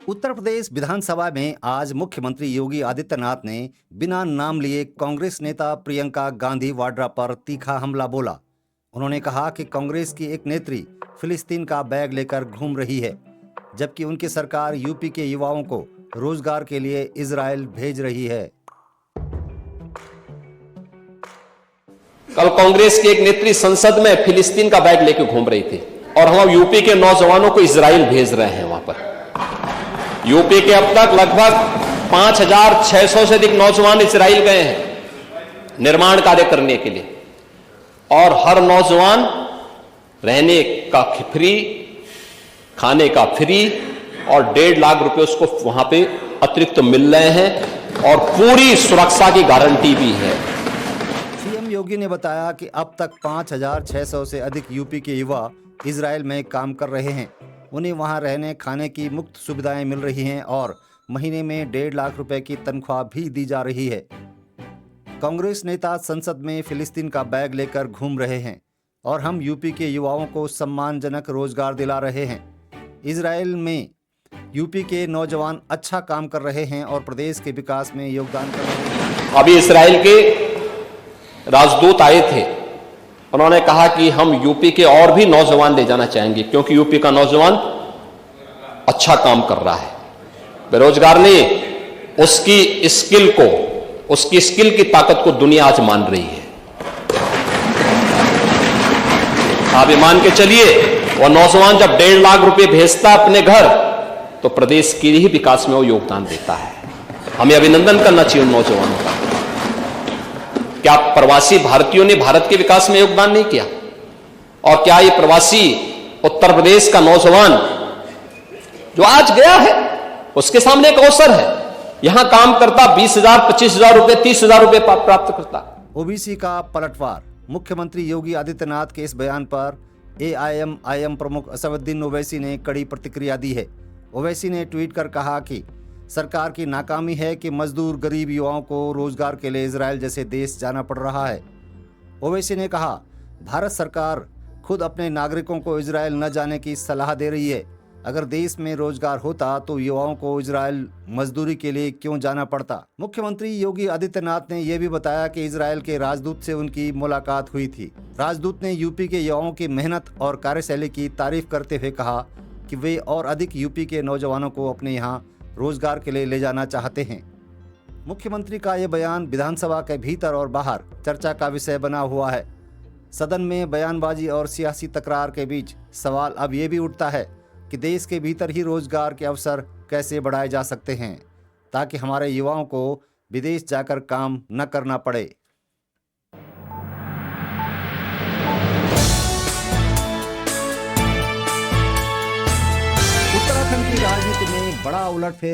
उत्तर प्रदेश विधानसभा में आज मुख्यमंत्री योगी आदित्यनाथ ने बिना नाम लिए कांग्रेस नेता प्रियंका गांधी वाड्रा पर तीखा हमला बोला। उन्होंने कहा कि कांग्रेस की एक नेत्री फिलिस्तीन का बैग लेकर घूम रही है, जबकि उनकी सरकार यूपी के युवाओं को रोजगार के लिए इजराइल भेज रही है। कल कांग्रेस की एक नेत्री संसद में फिलिस्तीन का बैग लेकर घूम रही थी और हम यूपी के नौजवानों को इजराइल भेज रहे हैं। वहां पर यूपी के अब तक लगभग 5,600 से अधिक नौजवान इजराइल गए हैं निर्माण कार्य करने के लिए, और हर नौजवान रहने का फ्री, खाने का फ्री और 1.5 लाख रुपए उसको वहां पे अतिरिक्त मिल रहे हैं और पूरी सुरक्षा की गारंटी भी है। सीएम योगी ने बताया कि अब तक 5,600 से अधिक यूपी के युवा इजराइल में काम कर रहे हैं। उन्हें वहां रहने खाने की मुफ्त सुविधाएं मिल रही हैं और महीने में 1.5 लाख रुपए की तनख्वाह भी दी जा रही है। कांग्रेस नेता संसद में फिलिस्तीन का बैग लेकर घूम रहे हैं और हम यूपी के युवाओं को सम्मानजनक रोजगार दिला रहे हैं। इजराइल में यूपी के नौजवान अच्छा काम कर रहे हैं और प्रदेश के विकास में योगदान कर रहे हैं। अभी इजराइल के राजदूत आए थे, उन्होंने कहा कि हम यूपी के और भी नौजवान ले जाना चाहेंगे क्योंकि यूपी का नौजवान अच्छा काम कर रहा है। बेरोजगार नहीं, उसकी स्किल की ताकत को दुनिया आज मान रही है। आप ये मान के चलिए, वो नौजवान जब 1.5 लाख रुपए भेजता अपने घर तो प्रदेश के ही विकास में वो योगदान देता है। हमें अभिनंदन करना चाहिए उन नौजवानों का। क्या प्रवासी भारतीयों ने भारत के विकास में योगदान नहीं किया? और क्या ये प्रवासी उत्तर प्रदेश का नौजवान जो आज गया है, उसके सामने एक अवसर है, यहां काम करता 20,000, 25,000 रुपए, 30,000 रुपए प्राप्त करता। ओबीसी का पलटवार। मुख्यमंत्री योगी आदित्यनाथ के इस बयान पर एआईएमआईएम प्रमुख असदुद्दीन ओवैसी ने कड़ी प्रतिक्रिया दी है। ओवैसी ने ट्वीट कर कहा कि सरकार की नाकामी है कि मजदूर गरीब युवाओं को रोजगार के लिए इजराइल जैसे देश जाना पड़ रहा है। ओवैसी ने कहा, भारत सरकार खुद अपने नागरिकों को इजराइल न जाने की सलाह दे रही है। अगर देश में रोजगार होता तो युवाओं को इजराइल मजदूरी के लिए क्यों जाना पड़ता। मुख्यमंत्री योगी आदित्यनाथ ने यह भी बताया कि इजराइल के राजदूत से उनकी मुलाकात हुई थी। राजदूत ने यूपी के युवाओं की मेहनत और कार्यशैली की तारीफ करते हुए कहा कि वे और अधिक यूपी के नौजवानों को अपने यहाँ रोजगार के लिए ले जाना चाहते हैं। मुख्यमंत्री का यह बयान विधानसभा के भीतर और बाहर चर्चा का विषय बना हुआ है। सदन में बयानबाजी और सियासी तकरार के बीच सवाल अब ये भी उठता है कि देश के भीतर ही रोजगार के अवसर कैसे बढ़ाए जा सकते हैं ताकि हमारे युवाओं को विदेश जाकर काम न करना पड़े। उत्तराखंड की राजनीति में बड़ा उलटफेर